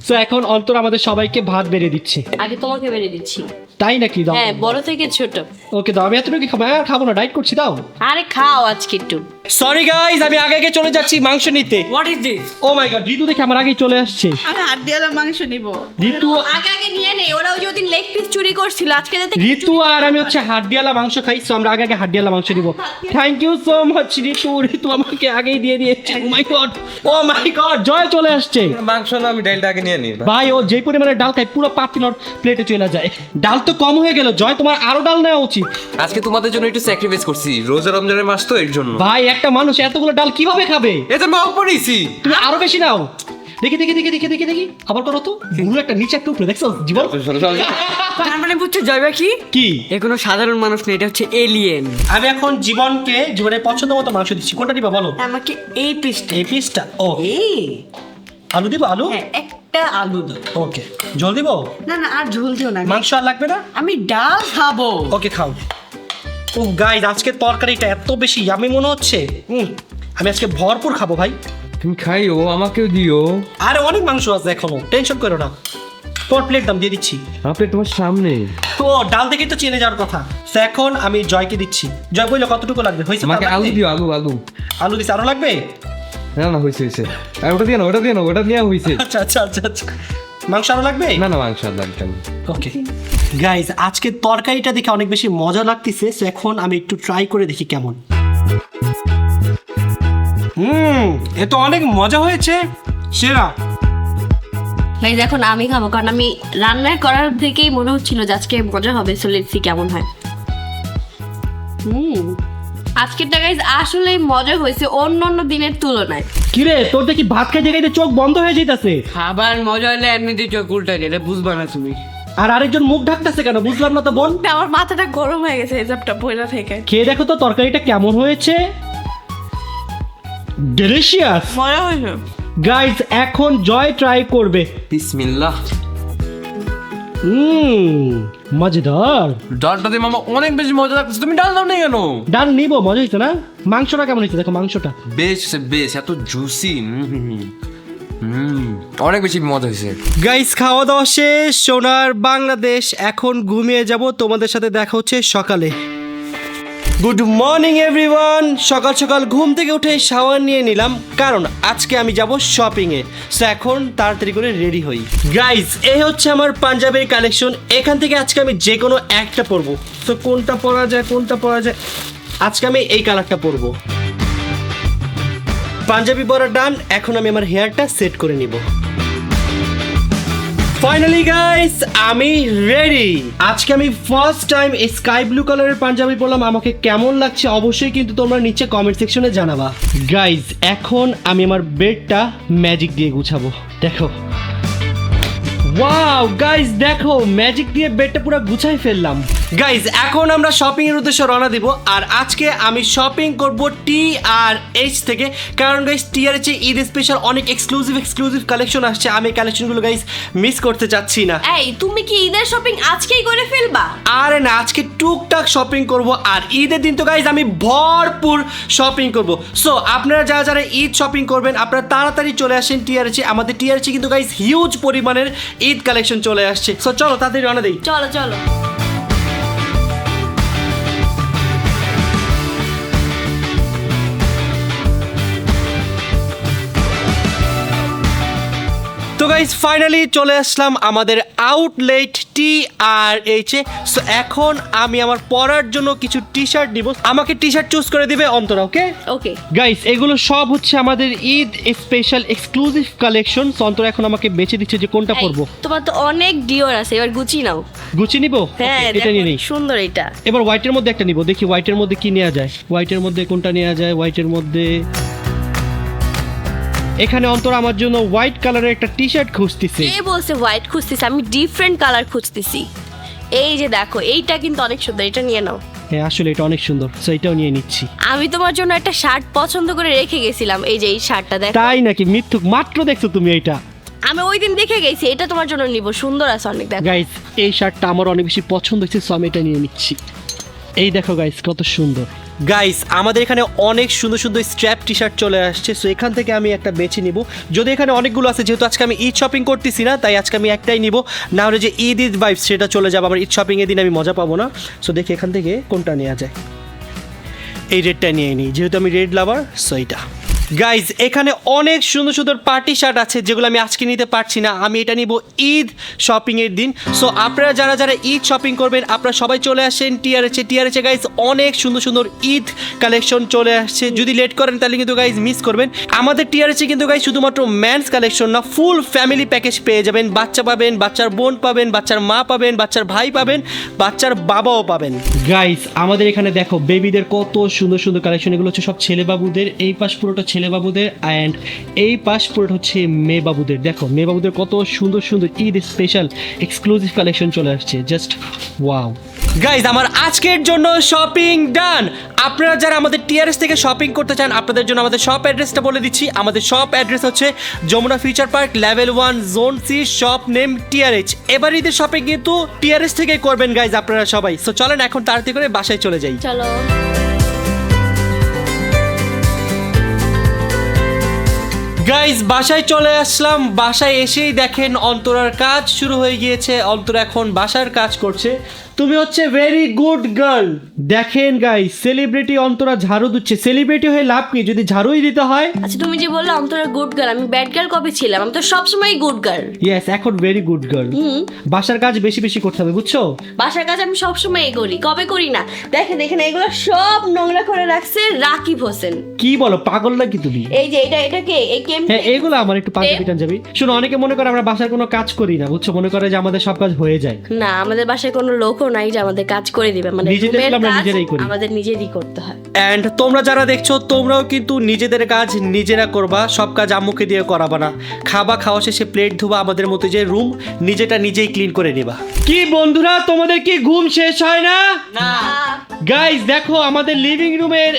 Speaker 1: তো এখন অন্তর আমাদের সবাইকে ভাত বেড়ে দিচ্ছে।
Speaker 2: আগে তোমাকে বেড়ে দিচ্ছি।
Speaker 1: তাই নাকি? দাও।
Speaker 2: হ্যাঁ বড় থেকে ছোট।
Speaker 1: ওকে দাও। আমি এতটুকু খাবো, আর খাবো না, ডাইট করছি। দাও।
Speaker 2: আরে খাও আজকে একটু।
Speaker 1: সরি গাইস আমি আগে চলে যাচ্ছি মাংস নিতে।
Speaker 5: What is this?
Speaker 1: Oh my god Ritu দেখে আমার আগেই চলে আসছে।
Speaker 3: আমি হাত দিয়ে মাংস নিব।
Speaker 1: ঋতু
Speaker 2: আগে নিয়ে নে, ওরা ওই ওদিন লেগ পিস চুরি করছিল, আজকে যাতে
Speaker 1: ঋতু আর আমি হচ্ছে হাড্ডিয়ালা মাংস খাই। সো আমরা আগে হাড্ডিয়ালা মাংস নিব। থ্যাংক ইউ সো মাচ ঋতু আমাকে আগেই দিয়ে দিয়েছে। ও মাই গড জয় চলে আসছে।
Speaker 4: মাংস না, আমি ডালটা আগে নিয়ে নিই।
Speaker 1: ভাই ও যে পরিমাণে ডাল খায় পুরো পাতিলর প্লেটে চলে যায়। ডাল তো কম হয়ে গেল জয়, তোমার আরো ডাল নেওয়া উচিত।
Speaker 4: আজকে তোমাদের জন্য একটু স্যাক্রিফাইস করছি, রোজা রমজানের মাস তো এর জন্য।
Speaker 1: ভাই একটা মানুষ এতগুলো ডাল কিভাবে খাবে?
Speaker 4: এতে মাও পড়েছি।
Speaker 1: তুমি আরো বেশি নাও। দেখি আবার করো তো। গুরু একটা নিচে একটা উপরে দেখছো জীবন।
Speaker 5: তার মানে বুঝছো জয়বা কি?
Speaker 1: কি?
Speaker 5: এ কোনো সাধারণ মানুষ না, এটা হচ্ছে এলিয়েন।
Speaker 1: আমি এখন জীবনের পছন্দ মতো মাংস দিচ্ছি। কোনটা দিবা বলো?
Speaker 5: আমাকে এই পিসটা।
Speaker 1: এই পিসটা। ও
Speaker 5: এই
Speaker 1: আলু দিব? আলু
Speaker 5: হ্যাঁ একটা আলু দাও।
Speaker 1: ওকে। জল দিব?
Speaker 5: না আর ঝোল দিও না।
Speaker 1: মাংস আর লাগবে না?
Speaker 5: আমি ডাল খাবো।
Speaker 1: ওকে খাও। ও গাইস আজকে তরকারিটা এত বেশি ইয়ামি মনে হচ্ছে। আমি আজকে ভরপুর খাবো ভাই।
Speaker 4: তুমি খাইও, আমাকেও দিও।
Speaker 1: আরে অনেক মাংস আছে এখনো, টেনশন করো না। তোর প্লেট দাম দিয়ে দিচ্ছি।
Speaker 4: আপনি তোমার সামনে।
Speaker 1: ও ডাল দেখেই তো চেনে যাওয়ার কথা। তো এখন আমি জয়কে দিচ্ছি। জয় বললো কতটুকু লাগবে? হয়েছে?
Speaker 4: আমাকে আলু দিও, আলু আলু।
Speaker 1: আলু দিচ্ছে, আরো লাগবে?
Speaker 4: না হয়েছে। আর ওটা দিয়ে না, ওটা দিয়ে হয়েছে।
Speaker 1: আচ্ছা। মাংস আরো লাগবে?
Speaker 4: না মাংস আর লাগবে না।
Speaker 1: ওকে গাইজ, আজকে তরকারিটা দেখে অনেক বেশি মজা লাগতেছে। তো এখন আমি একটু ট্রাই করে দেখি কেমন। এ তো অনেক মজা হয়েছে, সেরা।
Speaker 2: গাইজ এখন আমি খাবো, কারণ আমি রান্না করার থেকেই মনে হচ্ছিল যে আজকে মজা হবে। সো লেটস সি কেমন হয়। আজকেরটা গাইজ আসলে মজা হয়েছে অন্য দিনের তুলনায়।
Speaker 1: কিরে তোর দেখি ভাত খাইতে খাইতে চোখ বন্ধ হয়ে যাইতাছে,
Speaker 5: খাবার মজা হলে এমনিতে চোখ উল্টাই এটা বুঝবা না তুমি।
Speaker 1: আর আরেকজন মুখ ঢাকতেছে কেন বুঝলাম না তো বোন।
Speaker 3: আমার মাথাটা গরম হয়ে গেছে হিসাবটা পয়লা থেকে।
Speaker 1: খেয়ে দেখো তো তরকারিটা কেমন হয়েছে। ডেলিশিয়াস
Speaker 3: মজা হয়েছে।
Speaker 1: গাইজ এখন জয় ট্রাই করবে।
Speaker 4: বিসমিল্লাহ।
Speaker 1: মজাদার।
Speaker 4: ডালটা দিয়ে মামা অনেক বেশি মজা লাগছে। তুমি ডাল দাও না কেন?
Speaker 1: ডাল নিবো, মজা হয়েছে না? মাংসটা কেমন হয়েছে দেখো, মাংসটা
Speaker 4: বেশ এত জুসি। অনেক বেশি মজা হয়েছে।
Speaker 1: গাইস খাওয়া দাওয়া শেষ, সোনার বাংলাদেশ। এখন ঘুমিয়ে যাব, তোমাদের সাথে দেখা হচ্ছে সকালে। Good morning everyone. সকাল সকাল ঘুম থেকে উঠে শাওয়ার নিয়ে নিলাম, কারণ আজকে আমি যাব শপিংয়ে। সো এখন তাড়াতাড়ি করে রেডি হই। গাইস এই হচ্ছে আমার পাঞ্জাবির কালেকশন। এখান থেকে আজকে আমি যে কোনো একটা পরবো। তো কোনটা পরা যায়? আজকে আমি এই কালারটা পরবো। পাঞ্জাবি পরা ডান। এখন আমি আমার হেয়ারটা সেট করে নিব। ফাইনালি গাইস আমি রেডি। আজকে আমি ফার্স্ট টাইম এই স্কাই ব্লু কালারের পাঞ্জাবি পরলাম। আমাকে কেমন লাগছে অবশ্যই কিন্তু তোমরা নিচে কমেন্ট সেকশনে জানাবা। গাইস এখন আমি আমার বেডটা ম্যাজিক দিয়ে গুছাবো। দেখো, ওয়াও গাইস দেখো, ম্যাজিক দিয়ে বেডটা পুরো গুছাই ফেললাম। গাইস এখন আমরা শপিং এর উদ্দেশ্যে রওনা দিব। আর আজকে আমি শপিং করব TRH থেকে, কারণ গাইস TRH এ ঈদ স্পেশাল অনেক এক্সক্লুসিভ কালেকশন আসছে। আমি কালেকশনগুলো গাইস মিস করতে চাচ্ছি না।
Speaker 2: এই তুমি কি ঈদের শপিং আজকেই করে ফেলবা?
Speaker 1: আরে না, আজকে টুকটাক শপিং করব। আর ঈদের দিন তো গাইস আমি ভরপুর শপিং করব। সো আপনারা যারা ঈদ শপিং করবেন আপনারা তাড়াতাড়ি চলে আসেন TRH এ। আমাদের TRH এ কিন্তু গাইস হিউজ পরিমাণের ঈদ কালেকশন চলে আসছে। সো চলো তাড়াতাড়ি রওনা দেই।
Speaker 2: চলো।
Speaker 1: তো গাইস ফাইনালি চলে আসলাম আমাদের আউটলেট TRH এ। সো এখন আমি আমার পরার জন্য কিছু টি-শার্ট নিব। আমাকে টি-শার্ট চুজ করে দিবে অন্তরা।
Speaker 2: ওকে
Speaker 1: গাইস এগুলো সব হচ্ছে আমাদের Eid special exclusive collection. Antara এখন আমাকে বেছে দিচ্ছে যে কোনটা পরবো।
Speaker 2: তোমার তো অনেক ডিওর আছে, এবার গুচি নাও।
Speaker 1: গুচি নিব?
Speaker 2: হ্যাঁ
Speaker 1: এটা নিয়ে নেই।
Speaker 2: সুন্দর এটা।
Speaker 1: এবার হোয়াইটের মধ্যে একটা নিব, দেখি হোয়াইটের মধ্যে কি নেওয়া যায়। হোয়াইটের মধ্যে কোনটা নেওয়া যায়? হোয়াইটের মধ্যে এখানে অন্তরা আমার জন্য হোয়াইট কালারের একটা টি-শার্ট খুঁজতেছে।
Speaker 2: কে বলছে হোয়াইট খুঁজতেছি? আমি ডিফারেন্ট কালার খুঁজতেছি। এই যে দেখো, এইটা কিন্তু অনেক সুন্দর, এটা নিয়ে নাও।
Speaker 1: হ্যাঁ আসলে এটা অনেক সুন্দর, সো এটাও নিয়ে নিচ্ছি।
Speaker 2: আমি তোমার জন্য একটা শার্ট পছন্দ করে রেখে গেছিলাম, এই যে এই শার্টটা দেখো।
Speaker 1: তাই নাকি? মিথ্যুক, মাত্র দেখছো তুমি এইটা?
Speaker 2: আমি ওই দিন দেখে গেছি, এটা তোমার জন্য নিব, সুন্দর আছে অনেক। দেখো
Speaker 1: গাইস এই শার্টটা আমার অনেক বেশি পছন্দ হয়েছে, সো আমি এটা নিয়ে নিচ্ছি। এই দেখো গাইস কত সুন্দর। গাইস আমাদের এখানে অনেক সুন্দর স্ট্র্যাপ টি-শার্ট চলে আসছে। সো এখান থেকে আমি একটা বেছে নিব। যদি এখানে অনেকগুলো আছে, যেহেতু আজকে আমি ঈদ শপিং করতেছি না, তাই আজকে আমি একটাই নিব। না হলে যে ঈদ ভাইবস সেটা চলে যাবে, আমার ঈদ শপিং এর দিন আমি মজা পাবো না। সো দেখি এখান থেকে কোনটা নেওয়া যায়। এই রেডটা নিয়ে নিই, যেহেতু আমি রেড লাভার। সো এইটা। গাইজ এখানে অনেক সুন্দর পার্টি শার্ট আছে যেগুলো আমি আজকে নিতে পারছি না। আমি এটা নিব ঈদ শপিং এর দিন। সো আপনারা যারা ঈদ শপিং করবেন আপনারা সবাই চলে আসেন TRH এ। গাইজ অনেক সুন্দর ঈদ কালেকশন চলে আসছে। যদি লেট করেন তাহলে কিন্তু গাইজ মিস করবেন। আমাদের TRH কিন্তু গাইজ শুধুমাত্র ম্যানস কালেকশন না, ফুল ফ্যামিলি প্যাকেজ পেয়ে যাবেন। বাচ্চা পাবেন, বাচ্চার বোন পাবেন, বাচ্চার মা পাবেন, বাচ্চার ভাই পাবেন, বাচ্চার বাবাও পাবেন। গাইজ আমাদের এখানে দেখো বেবিদের কত সুন্দর কালেকশন। এগুলো হচ্ছে সব ছেলে বাবুদের। এই পাশ পুরোটা ছেলে বাবুদের, অ্যান্ড এই পাশ পুরোটা হচ্ছে মেয়ে বাবুদের। দেখো মেয়ে বাবুদের কত সুন্দর সুন্দর ঈদ স্পেশাল এক্সক্লুসিভ কালেকশন চলে আসছে, জাস্ট ওয়াও। গাইজ আমার আজকের জন্য শপিং ডান। আপনারা যারা আমাদের টিআরএস থেকে শপিং করতে চান আপনাদের জন্য আমাদের শপ অ্যাড্রেসটা বলে দিচ্ছি। আমাদের শপ অ্যাড্রেস হচ্ছে Jamuna future park, level 1, zone C, shop name TRH. এবার ঈদের শপিং কিন্তু টিআরএস থেকে করবেন গাইজ আপনারা সবাই। সো চলেন এখন তাড়াতাড়ি করে বাসায় চলে যাই।
Speaker 2: চলো।
Speaker 1: গাইজ বাসায় চলে আসলাম। বাসায় এসেই দেখেন অন্তরার কাজ শুরু হয়ে গিয়েছে। অন্তরা এখন বাসার কাজ করছে। তুমি হচ্ছে ভেরি গুড গার্ল। দেখেন গাইজ সেলিব্রিটি অন্তরা ঝাড়ু দিচ্ছে। সেলিব্রিটি হয়ে লাভ কি যদি ঝাড়ুই দিতে হয়?
Speaker 2: আচ্ছা তুমি যে বললে অন্তরা গুড গার্ল, আমি ব্যাড গার্ল কবে ছিলাম? আমি তো সবসময় গুড গার্ল।
Speaker 1: ইয়েস, এখন ভেরি গুড গার্ল। বাসার কাজ বেশি বেশি করতে হবে, বুঝছো?
Speaker 2: বাসার কাজ আমি সবসময় করি, কবে করি না? দেখেন দেখেন এগুলো সব নোংরা করে রাখছে রাকিব হোসেন।
Speaker 1: কি বলো, পাগল নাকি তুমি?
Speaker 2: এই যে এটাকে এই কেম
Speaker 1: হ্যাঁ এগুলো আমার একটু পাগল পিটান যাবি। শোনো, অনেকে মনে করে আমরা বাসার কোনো কাজ করি না, বুঝছো? মনে করে যে আমাদের সব কাজ হয়ে যায়।
Speaker 2: না, আমাদের বাসায় কোনো লোকও নাই যে আমাদের কাজ করে দিবে। মানে
Speaker 1: নিজেদের
Speaker 2: রুমের
Speaker 1: আমরা
Speaker 2: কাজ
Speaker 1: নিজেরাই করি।
Speaker 2: আমাদের নিজেরই করতে হয়।
Speaker 1: অ্যান্ড তোমরা যারা দেখছো তোমরাও কিন্তু নিজেদের কাজ নিজেরা করবা, সব কাজ আম্মুকে দিয়ে করাবা না। খাওয়া শেষে প্লেট ধোবা, আমাদের মতো যে রুম নিজেটা নিজেই ক্লিন করে নিবা। কি বন্ধুরা তোমাদের কি ঘুম শেষ হয় না? গাইজ দেখো আমাদের লিভিং রুমের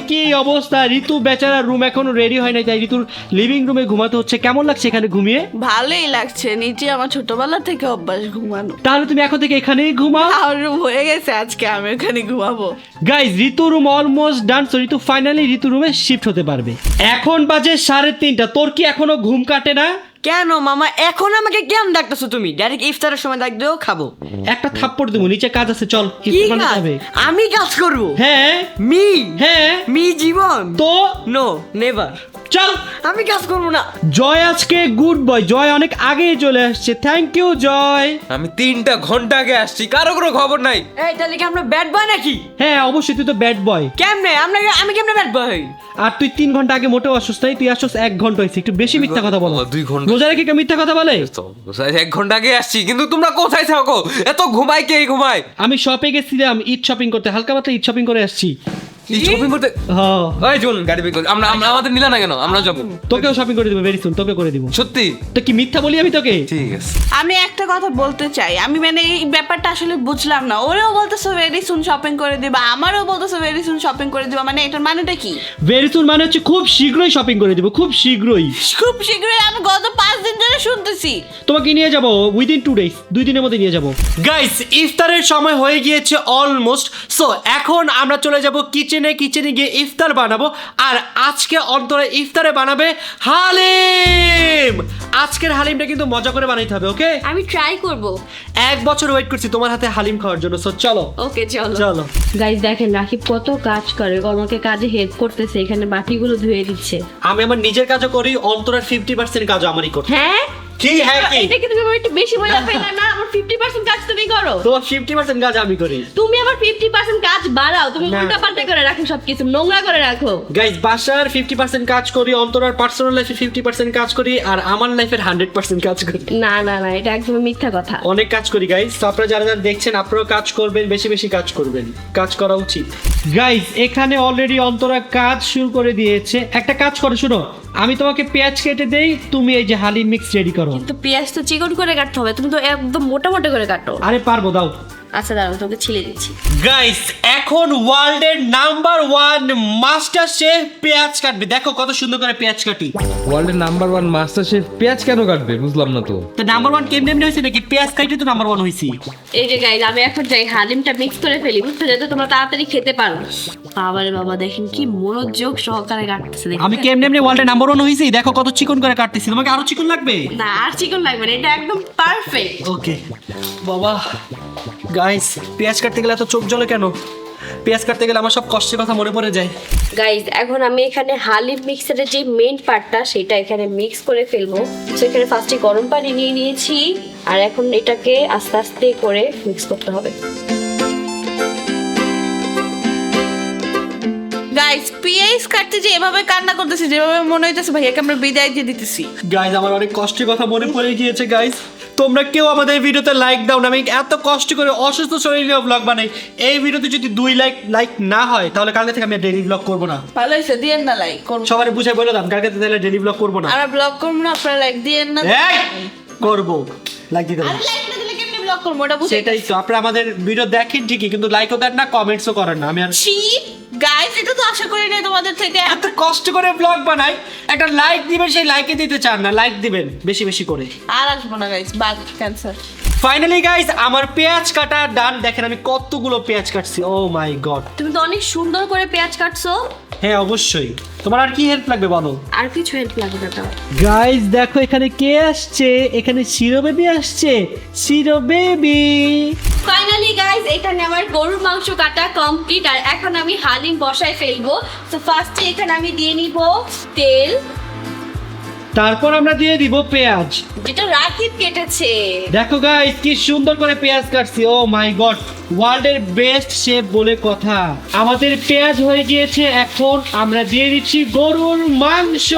Speaker 1: কি অবস্থা। ঋতু বেচারা রুম এখনো রেডি হয় নাই, তাই ঋতুর লিভিং রুমে ঘুমাতে হচ্ছে। কেমন লাগছে এখানে ঘুমিয়ে?
Speaker 3: ভালোই লাগছে, নিচে আমার ছোটবেলা থেকে অভ্যাস ঘুমানো।
Speaker 1: তাহলে তুমি এখন থেকে এখানেই ঘুমাও।
Speaker 3: আমার রুম হয়ে গেছে, আজকে আমি ওখানে ঘুমাবো।
Speaker 1: গাইজ ঋতু রুম অলমোস্ট ডান। সো ঋতু ফাইনালি ঋতু রুমে শিফট হতে পারবে। এখন বাজে 3:30। তোর কি এখনো ঘুম কাটে না?
Speaker 5: কেন মামা এখন আমাকে কেন ডাকতেছো তুমি? ডাইরেক্ট ইফতারের সময় ডাক দিও, খাবো।
Speaker 1: একটা থাপ্পড় দেবো, নিচে কাজ আছে, চল
Speaker 5: কি
Speaker 1: ইফতার বানাতে
Speaker 5: কাজ?
Speaker 1: হবে।
Speaker 5: আমি কাজ করব?
Speaker 1: হ্যাঁ
Speaker 5: মি
Speaker 1: হ্যাঁ
Speaker 5: মি জীবন
Speaker 1: তো
Speaker 5: নো নেভার।
Speaker 1: চল।
Speaker 5: আমি কাজ করব না।
Speaker 1: জয় আজকে গুড বয়। জয় অনেক আগেই চলে আসছে। থ্যাংক ইউ জয়।
Speaker 4: আমি 3 ঘন্টা আগে আসছি, কারো কোনো খবর নাই।
Speaker 5: এই তাহলে কি আমরা ব্যাড বয় নাকি?
Speaker 1: হ্যাঁ অবশ্যই, তুই তো ব্যাড বয়।
Speaker 5: কেমনে আমি কেমনে ব্যাড বয় হই?
Speaker 1: আর তুই 3 ঘন্টা আগে মোটেও অসুস্থ নাই, তুই আসছিস 1 ঘন্টা হয়েছে। একটু বেশি মিথ্যা কথা বলো।
Speaker 4: 2 ঘন্টা।
Speaker 1: রোজা রেখে কেউ মিথ্যা কথা বলে?
Speaker 4: 1 ঘন্টা আগে আসছি, কিন্তু তোমরা কোথায় থাকো? এত ঘুমায় কে ঘুমায়?
Speaker 1: আমি শপে গেছিলাম ঈদ শপিং করতে, হালকা পাতলা ঈদ শপিং করে আসছি।
Speaker 4: এই শপিং করতে
Speaker 1: হ্যাঁ
Speaker 4: ওই চলুন গাড়ি বের করি। আমরা আমাদের নিলা না কেন? আমরা যাবো।
Speaker 1: তোকেও শপিং করে দিব ভেরি সুন, তোকে করে দিব।
Speaker 4: সত্যি?
Speaker 1: তো কি মিথ্যা বলি আমি তোকে?
Speaker 4: ঠিক আছে।
Speaker 3: আমি একটা কথা বলতে চাই, আমি মানে এই ব্যাপারটা আসলে বুঝলাম না। ওরেও বলতেছো ভেরি সুন শপিং করে দিবা, আমারও বলতেছো ভেরি সুন শপিং করে দিবা, মানে এটার মানেটা কি?
Speaker 1: ভেরি সুন মানে হচ্ছে খুব শীঘ্রই শপিং করে দিব, খুব শীঘ্রই।
Speaker 3: খুব শীঘ্রই? আমি গত 5 দিন ধরে শুনতেছি।
Speaker 1: তোমাকে নিয়ে যাবো উইদিন 2 ডেজ, 2 দিনের মধ্যে নিয়ে যাবো। গাইস ইফতারের সময় হয়ে গিয়েছে অলমোস্ট। সো এখন আমরা চলে যাব কিচেনে গিয়ে ইফতার বানাবো। আর আজকে অন্তরে ইফতারে বানাবে হালিম। আজকের হালিমটা কিন্তু মজা করে বানাইতে হবে, ওকে?
Speaker 2: আমি ট্রাই করব।
Speaker 1: 1 বছর ওয়েট করছি তোমার হাতে হালিম খাওয়ার জন্য। সো চলো
Speaker 2: ওকে চলো।
Speaker 1: চলো।
Speaker 2: গাইস দেখেন রাকিব কত কাজ করে, আমাকে কাজে হেল্প করতেছে, এখানে বাটিগুলো ধুয়ে দিচ্ছে।
Speaker 1: আমি আমার নিজের কাজও করি, অন্তরের 50% কাজও আমারই করতে।
Speaker 2: হ্যাঁ
Speaker 1: কি হ্যাঁ কি?
Speaker 2: এটা কি তুমি আমার একটু বেশি মজা পেলে না? আমার 50% কাজ তুমি করো,
Speaker 1: তোমার 50% কাজ আমি করি।
Speaker 2: তুমি আমার 50% কাজ বাড়াও। তুমি
Speaker 1: না।
Speaker 2: উল্টা পাল্টা করে রাখো, সবকিছু নোংরা করে রাখো।
Speaker 1: গাইজ বাসার 50% কাজ করি, অন্তরার পার্সোনাল লাইফে 50% কাজ করি, আর আমার লাইফের 100% কাজ করি।
Speaker 2: না না না, এটা একদম মিথ্যা কথা।
Speaker 1: অনেক কাজ করি গাইজ। তো আপনারা যারা যারা দেখছেন আপনারাও কাজ করবেন, বেশি বেশি কাজ করবেন, কাজ করা উচিত। গাইজ এখানে অলরেডি অন্তরা কাজ শুরু করে দিয়েছে। একটা কাজ করো, শুনো, আমি তোমাকে পেঁয়াজ কেটে দেই, তুমি এই যে হালিম মিক্স রেডি করো।
Speaker 2: কিন্তু পেঁয়াজ তো চিকন করে কাটতে হবে, তুমি তো একদম মোটা মোটা করে কাটো।
Speaker 1: আরে পারবো, দাও।
Speaker 2: আচ্ছা দাঁড়াও, তোকে ছিলে দিচ্ছি।
Speaker 1: গাইস এখন ওয়ার্ল্ডের নাম্বার 1 মাস্টার শেফ পেঁয়াজ কাটবে। দেখো কত সুন্দর করে পেঁয়াজ কাটি।
Speaker 6: ওয়ার্ল্ডের নাম্বার 1 মাস্টার শেফ পেঁয়াজ কেন কাটবে বুঝলাম না তো।
Speaker 1: তো নাম্বার 1 কেমনে এমনি হয়েছে নাকি? পেঁয়াজ কাটে তো নাম্বার 1 হয়েছি।
Speaker 2: এই যে গাইস আমি এখন যাই হালিমটা মিক্স করে ফেলি, বুঝছো, যাতে তোমরা তাড়াতাড়ি খেতে পারো। বাবারে বাবা, দেখেন কি মনোযোগ সহকারে কাটতেছে। দেখেন
Speaker 1: আমি কেমনে এমনি ওয়ার্ল্ডের নাম্বার 1 হয়েছি, দেখো কত চিকন করে কাটতেছি। তোমাকে আরো চিকন লাগবে?
Speaker 2: না আর চিকন লাগবে না, এটা একদম পারফেক্ট।
Speaker 1: ওকে বাবা। গাইস পেঁয়াজ কাটতে গেলে এত চোখ জ্বলে কেন? পেঁয়াজ কাটতে গেলে আমার সব কষ্টের কথা মনে পড়ে যায়।
Speaker 2: গাইস এখন আমি এখানে হালিম মিক্সারের যে মেইন পার্টটা সেটা এখানে মিক্স করে ফেলবো। তো এখানে ফার্স্টে গরম পানি নিয়ে নিয়েছি, আর এখন এটাকে আস্তে আস্তে করে মিক্স করতে হবে।
Speaker 3: গাইস পেঁয়াজ কাটতে যে এভাবে কান্না করতেছি যেভাবে মনে হইতেছে ভাইয়াকে আমরা বিদায় দিয়ে দিতেছি।
Speaker 1: গাইজ আমার অনেক কষ্টের কথা মনে পড়ে গিয়েছে গাইজ। তোমরা কেউ আমাদের ভিডিওতে লাইক দাও না। আমি এত কষ্ট করে অসুস্থ শরীর নিয়ে ব্লগ বানাই। এই ভিডিওতে যদি 2 লাইক না হয় তাহলে কালকে থেকে আমি ডেইলি ব্লগ করবো না।
Speaker 3: ভালো হয়েছে, দিয়েন না লাইক করবো।
Speaker 1: সবাই বুঝাই বলে দাম কালকে তাহলে ডেইলি ব্লগ করবো না।
Speaker 3: আমরা ব্লগ করবো না, আপনারা লাইক দিয়েন না।
Speaker 1: এই করবো, লাইক দিতে হবে।
Speaker 3: লাইক না দিলে কেমনে ব্লগ করবো ওটা বুঝে।
Speaker 1: সেটাই তো, আপনারা আমাদের ভিডিও দেখেন ঠিকই কিন্তু লাইকও দেন না, কমেন্টসও করেন না। আমি আর
Speaker 3: ছি গাইস, এটা তো আশা করি না তোমাদের থেকে।
Speaker 1: এত কষ্ট করে ব্লগ বানাই, একটা লাইক দিবেন, সেই লাইকে দিতে চান না। লাইক দিবেন বেশি বেশি করে।
Speaker 3: আর আসবো না গাইস, বাদ ক্যান্সার।
Speaker 1: ফাইনালি গাইস আমার পেঁয়াজ কাটা ডান। দেখেন আমি কতগুলো পেঁয়াজ কাটছি। ও মাই গড।
Speaker 2: তুমি তো অনেক সুন্দর করে পেঁয়াজ কাটছো।
Speaker 1: হ্যাঁ অবশ্যই। তোমার আর কি হেল্প লাগবে বলো?
Speaker 2: আর কিছু হেল্প লাগবে না।
Speaker 1: গাইস দেখো এখানে কে আসছে। এখানে শিরো বেবি আসছে। শিরো বেবি।
Speaker 2: ফাইনালি গাইস এখানে আমার গরুর মাংস কাটা কমপ্লিট। আর এখন আমি হালিম বসায় ফেলবো। তো ফার্স্টে এখানে আমি দিয়ে নিব তেল,
Speaker 1: তারপর আমরা দিয়ে দিব পেঁয়াজ।
Speaker 2: যেটা রাকিব কেটেছে।
Speaker 1: দেখো গাইস কি সুন্দর করে পেঁয়াজ কাটছি। ও মাই গড, ওয়ার্ল্ডের বেস্ট শেফ বলে কথা। আমাদের পেঁয়াজ হয়ে গিয়েছে, এখন আমরা দিয়ে দিচ্ছি গরুর মাংস।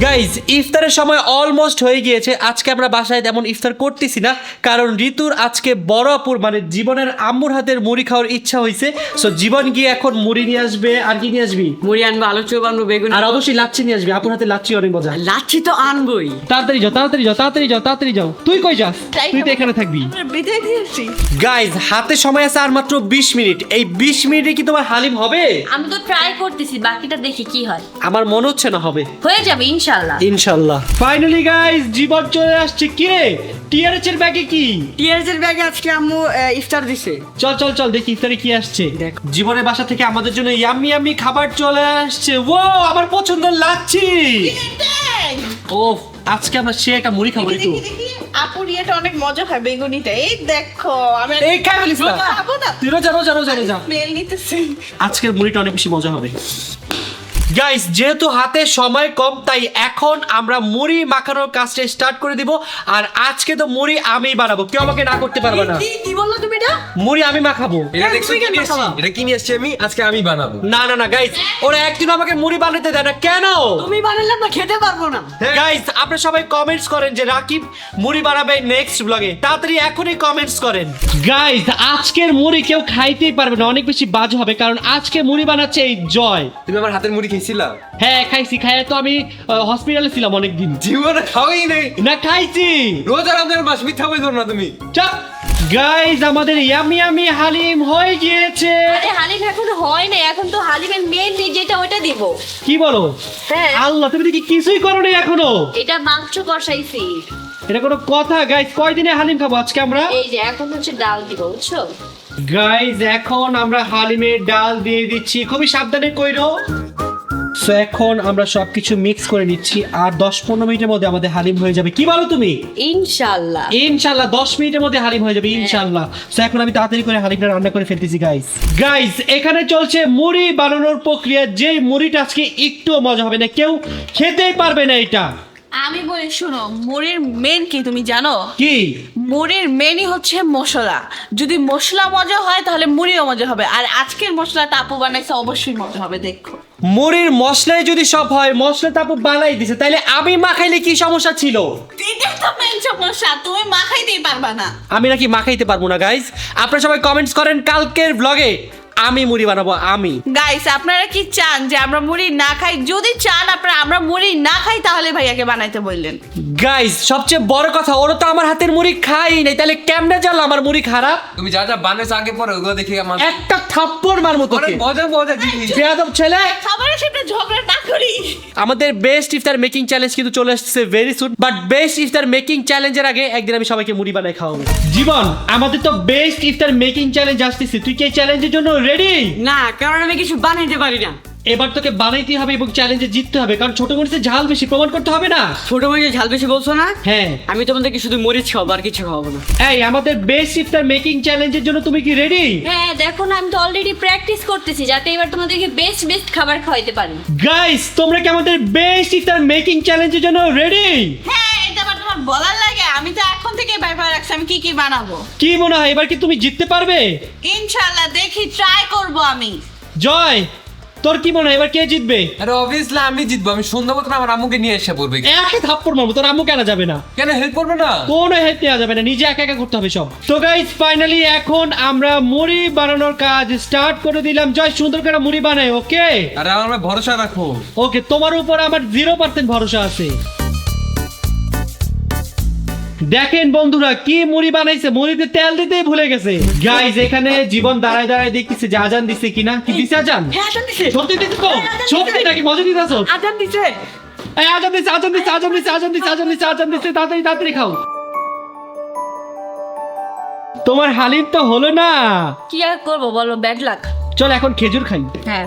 Speaker 1: গাইজ ইফতারের সময় অলমোস্ট হয়ে গিয়েছে। আজকে আমরা বাসায় তেমন ইফতার করতেছি না, কারণ ঋতুর আজকে বড় আপুর মানে জীবনের আম্মুর হাতের মুড়ি খাওয়ার ইচ্ছা হয়েছে। সো জীবন গিয়ে এখন মুড়ি নিয়ে আসবে। আর কি নিয়ে আসবি?
Speaker 5: মুড়ি আনবো, আলু চপ আনবো, বেগুন
Speaker 1: আর অবশ্যই লাচ্ছি নিয়ে আসবি। আপুর হাতে লাচ্ছি অনেক মজা।
Speaker 5: লাচ্ছি তো আনবোই।
Speaker 1: তাড়াতাড়ি যাও, তাড়াতাড়ি যাও, তাড়াতাড়ি যাও, তাড়াতাড়ি যাও। তুই কই যাস? তুই তো এখানে থাকবি।
Speaker 3: আমরা বিদায় দিয়েছি।
Speaker 1: গাইজ হাতে সময় আছে আর মাত্র 20 মিনিট। এই 20 মিনিটে কি তোমার হালিম হবে?
Speaker 2: আমি তো ট্রাই করতেছি, বাকিটা দেখি কি হয়।
Speaker 1: আমার মনে হচ্ছে না হবে।
Speaker 2: হয়ে যাবে ইনশাআল্লাহ।
Speaker 1: ইনশাআল্লাহ। ফাইনালি গাইজ জীবন চলে আসছে। কি রে টিআরএচ এর ব্যাগে কি?
Speaker 5: টিআরএস এর ব্যাগে আজকে আম্মু ইফতার দিছে।
Speaker 1: চল চল চল দেখি ইফতারে কি আসছে।
Speaker 5: দেখ।
Speaker 1: জীবনের বাসা থেকে আমাদের জন্য ইয়াম্মি ইয়াম্মি খাবার চলে আসছে। ও আমার পছন্দের লাচ্ছি। ও আজকে আমরা সে একটা মুড়ি খাবো একটু।
Speaker 3: দেখি দেখি আপুর ইয়েটা অনেক মজা হয়, বেগুনিটা। এই দেখো আমি
Speaker 1: এই খাই ফেলিস না।
Speaker 3: খাবো না।
Speaker 1: তুই রোজা রোজা রোজা রোজা।
Speaker 3: স্মেল নিতেছি।
Speaker 1: আজকের মুড়িটা অনেক বেশি মজা হবে। গাইস যেহেতু হাতে সময় কম তাই এখন আমরা মুড়ি মাখানোর কাজটা স্টার্ট করে দিব। আর আজকে তো মুড়ি আমিই বানাবো, কেউ আমাকে না করতে পারবে না।
Speaker 5: কি বললো তুমি এটা?
Speaker 1: মুড়ি আমি মাখাবো।
Speaker 4: এটা দেখছো কি নিয়ে আসছি? এটা কি নিয়ে আসছি আমি? আজকে আমি বানাবো।
Speaker 1: না না না গাইস, ওরা একদিন আমাকে মুড়ি বানাতে দেয় না কেন?
Speaker 5: তুমি বানালে না খেতে পারবো না।
Speaker 1: গাইস আপনারা সবাই কমেন্টস করেন যে রাকিব মুড়ি বানাবে নেক্সট ব্লগে। তাড়াতাড়ি এখনই কমেন্টস করেন। গাইস আজকের মুড়ি কেউ খাইতেই পারবে না, অনেক বেশি বাজে হবে, কারণ আজকে মুড়ি বানাচ্ছে এই জয়।
Speaker 4: তুমি আমার হাতের মুড়ি খেয়েছিলা?
Speaker 1: হ্যাঁ খাইছি, খাইয়া তো আমি হসপিটালে ছিলাম অনেকদিন।
Speaker 4: জীবনে খাওয়াই নেই।
Speaker 1: না খাইছি।
Speaker 4: রোজা রমজানের মাস, মিথ্যা বলছো না তুমি।
Speaker 1: চাপ। গাইস আমাদের ইয়ামি ইয়ামি হালিম হয়ে গিয়েছে।
Speaker 2: আরে হালিম এখন হয় না, এখন তো হালিমের মেন যেটা ওটা দিব।
Speaker 1: কি বলো?
Speaker 2: হ্যাঁ।
Speaker 1: আল্লাহ তুমি দেখি কিছুই করো না এখনো।
Speaker 2: এটা মাংস কষাইছি।
Speaker 1: এটা কোনো কথা? গাইস কয়দিনে হালিম খাবো আজকে আমরা?
Speaker 2: এই যে এখন হচ্ছে ডাল দিব, বুঝছো?
Speaker 1: গাইস এখন আমরা হালিমের ডাল দিয়ে দিচ্ছি, খুবই সাবধানে কইরো। সো এখন আমরা সবকিছু মিক্স করে নিচ্ছি আর 10-15 মিনিটের মধ্যে আমাদের হালিম হয়ে যাবে। কি বলো তুমি?
Speaker 2: ইনশাআল্লাহ।
Speaker 1: ইনশাআল্লাহ 10 মিনিটের মধ্যে হালিম হয়ে যাবে ইনশাআল্লাহ। সো এখন আমি তাড়াতাড়ি করে হালিমটা রান্না করে ফেলতেছি গাইস। গাইস এখানে চলছে মুড়ি বানানোর প্রক্রিয়া। যেই মুড়িটা আজকে একটু মজা হবে না, কেউ খেতেই পারবে না এটা।
Speaker 3: আমি বলি শোনো, মুড়ির মেন কি তুমি জানো?
Speaker 1: কি?
Speaker 3: মুড়ির মেনই হচ্ছে মশলা। যদি মশলা মজা হয় তাহলে মুড়িও মজা হবে। আর আজকের মশলাটা আপু বানাইছে, অবশ্যই মজা হবে। দেখো
Speaker 1: মুড়ির মশলায় যদি সব হয়, মশলা তো আপু বানাই দিছে, তাইলে আমি মাখাইলে কি সমস্যা ছিল?
Speaker 3: এটাই তো মেন সমস্যা, তুমি মাখাইতেই পারবা না।
Speaker 1: আমি নাকি মাখাইতে পারবো না? গাইস আপনারা সবাই কমেন্টস করেন কালকের ব্লগে আমি মুড়ি বানাবো আমি।
Speaker 3: গাইস আপনারা কি চান যে আমরা মুড়ি না খাই? যদি চান আপনারা আমরা মুড়ি না খাই তাহলে ভাইয়াকে বানাইতে বললেন।
Speaker 1: গাইস সবচেয়ে বড় কথা, ওরা তো আমার হাতের মুড়ি খাই নাই, তাহলে কেমনে জানলো আমার মুড়ি খারাপ?
Speaker 4: তুমি যা যা বানাইছো আগে পরে ওগুলো দেখে আমার
Speaker 1: একটা থাপ্পড় মারমু তোকে,
Speaker 4: অনেক মজা মজা জিনিস।
Speaker 1: বেয়াদব ছেলে।
Speaker 3: খাবারের সাথে ঝগড়া না করি।
Speaker 1: আমাদের বেস্ট ইফতার মেকিং চ্যালেঞ্জ কিন্তু চলে আসছে very soon. But best iftar making চ্যালেঞ্জের আগে একদিন আমি সবাইকে মুড়ি বানাই খাওয়াবো। জীবন আমাদের তো বেস্ট ইফতার মেকিং চ্যালেঞ্জ আসতেছে, তুই কি এই চ্যালেঞ্জের জন্য রেডি?
Speaker 5: না, কারণ আমি কিছু বানাইতে পারি না।
Speaker 1: এবার তোকে বানাইতে হবে এবং চ্যালেঞ্জে জিততে হবে, কারণ ছোট মরিচের ঝাল বেশি প্রমাণ করতে হবে না?
Speaker 5: ছোট মরিচের ঝাল বেশি বলছো না?
Speaker 1: হ্যাঁ।
Speaker 5: আমি তোমাদেরকে শুধু মরিচ খাওয়াবো, আর কিছু খাওয়াবো না।
Speaker 1: এই আমাদের বেস্ট ইফতার মেকিং চ্যালেঞ্জের জন্য তুমি কি রেডি?
Speaker 2: হ্যাঁ দেখো না, আমি তো অলরেডি প্র্যাকটিস করতেছি যাতে এবার তোমাদেরকে বেস্ট বেস্ট খাবার খাওয়াইতে পারি।
Speaker 1: গাইস তোমরা কি আমাদের বেস্ট ইফতার মেকিং চ্যালেঞ্জের জন্য রেডি?
Speaker 3: হ্যাঁ, এটা আবার আমার বলার লাগে? আমি তো এখন থেকে ভেবে রাখছি আমি কি কি বানাবো।
Speaker 1: কি মনে হয় এবার কি তুমি জিততে পারবে?
Speaker 3: ইনশাআল্লাহ দেখি, ট্রাই করব আমি।
Speaker 1: জয়, তোর কি মনে হয় এবার কে জিতবে?
Speaker 4: আরে অবভিয়াসলি আমি জিতবো। আমি সন্ধ্যা মতন আমার আম্মুকে নিয়ে এসে পড়বে।
Speaker 1: একে থাপ্পড় মারবো, তোর আম্মু কেন যাবে না?
Speaker 4: কেন হেল্প করবে না?
Speaker 1: কোনো হেল্প নেওয়া যাবে না, নিজে একা একা করতে হবে সব। তো গাইস ফাইনালি এখন আমরা মুড়ি বানানোর কাজ স্টার্ট করে দিলাম। জয় সুন্দর করে মুড়ি বানায়, ওকে?
Speaker 4: আরে আমার ভরসা রাখো।
Speaker 1: ওকে, তোমার উপর আমার 0% ভরসা আছে। দেখেন বন্ধুরা কি মুড়ি বানাইছে, মুড়িতে তেল দিতেই ভুলে গেছে। গাইস এখানে জীবন দাঁড়ায় দাঁড়ায় দেখতেছে যে আজান দিছে কিনা। কি দিছে আজান?
Speaker 5: হ্যাঁ আজান দিছে।
Speaker 1: সত্যি দিছে তো? সত্যি নাকি মজা দিতেছ?
Speaker 5: আজান দিছে।
Speaker 1: এই আজান দিছে, আজান দিছে, আজান দিছে, আজান দিছে, আজান দিছে, আজান দিছে, তাড়াতাড়ি তাড়াতাড়ি খাও। তোমার হালিম তো হলো না।
Speaker 2: কি আর করবো বলো, ব্যাড লাক।
Speaker 1: চল এখন খেজুর খাই।
Speaker 2: হ্যাঁ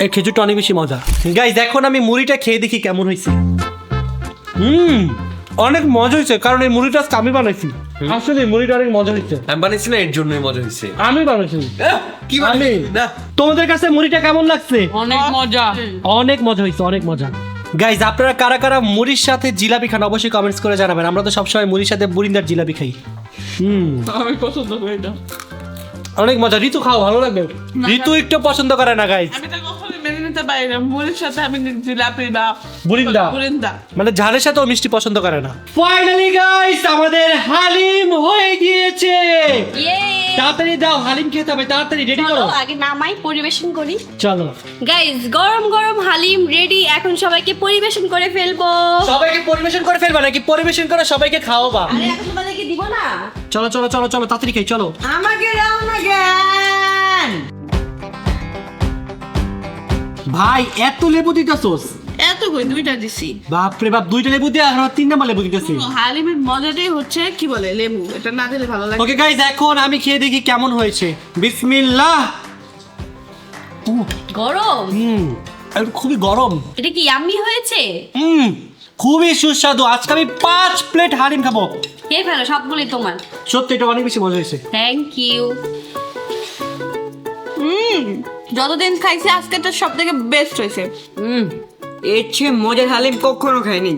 Speaker 1: এই খেজুরটা অনেক বেশি মজা। গাইজ এখন আমি মুড়িটা খেয়ে দেখি কেমন হয়েছে। অনেক মজা হয়েছে, কারণ এই মুড়িটা আজকে আমি বানাইছি। আসলে এই মুড়িটা অনেক মজা হয়েছে।
Speaker 4: আমি বানাইছি না, এর জন্যই মজা হয়েছে।
Speaker 1: আমি বানাইছি।
Speaker 4: কি বানাই না?
Speaker 1: তোমাদের কাছে মুড়িটা কেমন লাগছে?
Speaker 5: অনেক মজা।
Speaker 1: অনেক মজা হয়েছে, অনেক মজা। গাইজ আপনারা কারা কারা মুড়ির সাথে জিলাপি খান অবশ্যই কমেন্টস করে জানাবেন। আমরা তো সবসময় মুড়ির সাথে বুরিন্দার জিলাপি খাই।
Speaker 3: আমি পছন্দ করি না।
Speaker 1: অনেক মজা। ঋতু খাও, ভালো লাগবে। ঋতু একটু পছন্দ করে না গাইজ।
Speaker 3: আমি তো কখনো মেনে নিতে পারি না মুড়ির সাথে আমি জিলাপি বা
Speaker 1: বুরিন্দা
Speaker 3: বুরিন্দা।
Speaker 1: মানে ঝালের সাথেও মিষ্টি পছন্দ করে না। ফাইনালি গাইস আমাদের হালিম হয়ে গিয়েছে।
Speaker 2: ইয়ে
Speaker 1: তাড়াতাড়ি দাও, হালিম খেতে হবে, তাড়াতাড়ি রেডি করো।
Speaker 2: আগে নামাই পরিবেশন করি।
Speaker 1: চলো
Speaker 2: গাইজ গরম গরম হালিম রেডি, এখন সবাইকে পরিবেশন করে ফেলবো।
Speaker 1: সবাইকে পরিবেশন করে ফেলবা নাকি পরিবেশন করে সবাইকে খাওয়াবা?
Speaker 2: আরে এখন তোমাদেরকে দিব না।
Speaker 1: চলো চলো চলো চলো তাড়াতাড়ি খাই, চলো।
Speaker 5: আমাকে দাও না জ্ঞান।
Speaker 1: ভাই এত লেবু দিতেছস?
Speaker 3: এত কই, দুইটা দিছি।
Speaker 1: বাপ রে বাপ, 2টা লেবু দিয়ে আর 3 নাম্বার লেবু দিতেছি।
Speaker 3: হালিমের মজাটাই হচ্ছে কি বলে লেবু, এটা না দিলে ভালো লাগে।
Speaker 1: ওকে গাইস এখন আমি খেয়ে দেখি কেমন হয়েছে। বিসমিল্লাহ।
Speaker 2: গরম,
Speaker 1: আর খুবই গরম।
Speaker 2: এটা কি ইয়াম্মি হয়েছে?
Speaker 1: খুবই সুস্বাদু। আজকে আমি 5 প্লেট হালিম খাবো।
Speaker 2: খেয়ে ফেলো, সবগুলোই তোমার।
Speaker 1: সত্যি এটা অনেক বেশি মজা হয়েছে।
Speaker 2: Thank you.
Speaker 3: যতদিন খাইছি আজকে তো সব থেকে বেস্ট হয়েছে।
Speaker 5: এর চেয়ে মজার হালিম কখনো খাইনি।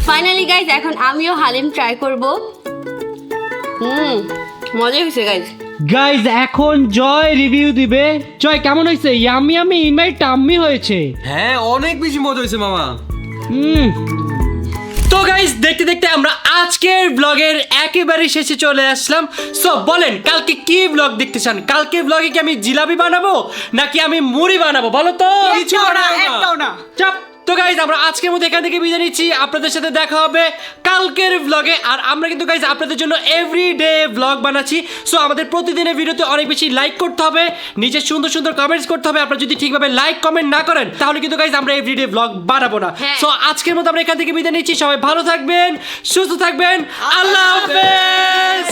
Speaker 2: ফাইনালি গাইজ এখন আমিও হালিম ট্রাই করব। মজা হয়েছে গাইজ।
Speaker 1: গাইজ এখন জয় রিভিউ দিবে। জয় কেমন হয়েছে? ইয়ামি ইয়ামি ইনমাই টাম্মি হয়েছে।
Speaker 4: হ্যাঁ অনেক বেশি মজা হয়েছে মামা।
Speaker 1: তো গাইজ দেখতে দেখতে আমরা আজকের ব্লগের একেবারে শেষে চলে আসলাম। সো বলেন কালকে কি ব্লগ দেখতে চান? কালকে ব্লগে কি আমি জিলাপি বানাবো নাকি আমি মুড়ি বানাবো বলো তো?
Speaker 5: কিছু না, একটাও না।
Speaker 1: চাপ। তো গাইজ আমরা আজকের মধ্যে এখান থেকে বিদায় নিচ্ছি। আপনাদের সাথে দেখা হবে কালকের ব্লগে। আর আমরা কিন্তু গাইজ আপনাদের জন্য এভরিডে ব্লগ বানাচ্ছি। সো আমাদের প্রতিদিনের ভিডিওতে অনেক বেশি লাইক করতে হবে, নিজের সুন্দর সুন্দর কমেন্টস করতে হবে। আপনারা যদি ঠিকভাবে লাইক কমেন্ট না করেন তাহলে কিন্তু গাইজ আমরা এভরিডে ব্লগ বানাবো না।
Speaker 2: হ্যাঁ।
Speaker 1: সো আজকের মতো আমরা এখান থেকে বিদায় নিচ্ছি। সবাই ভালো থাকবেন, সুস্থ থাকবেন। আল্লাহ হাফেজ।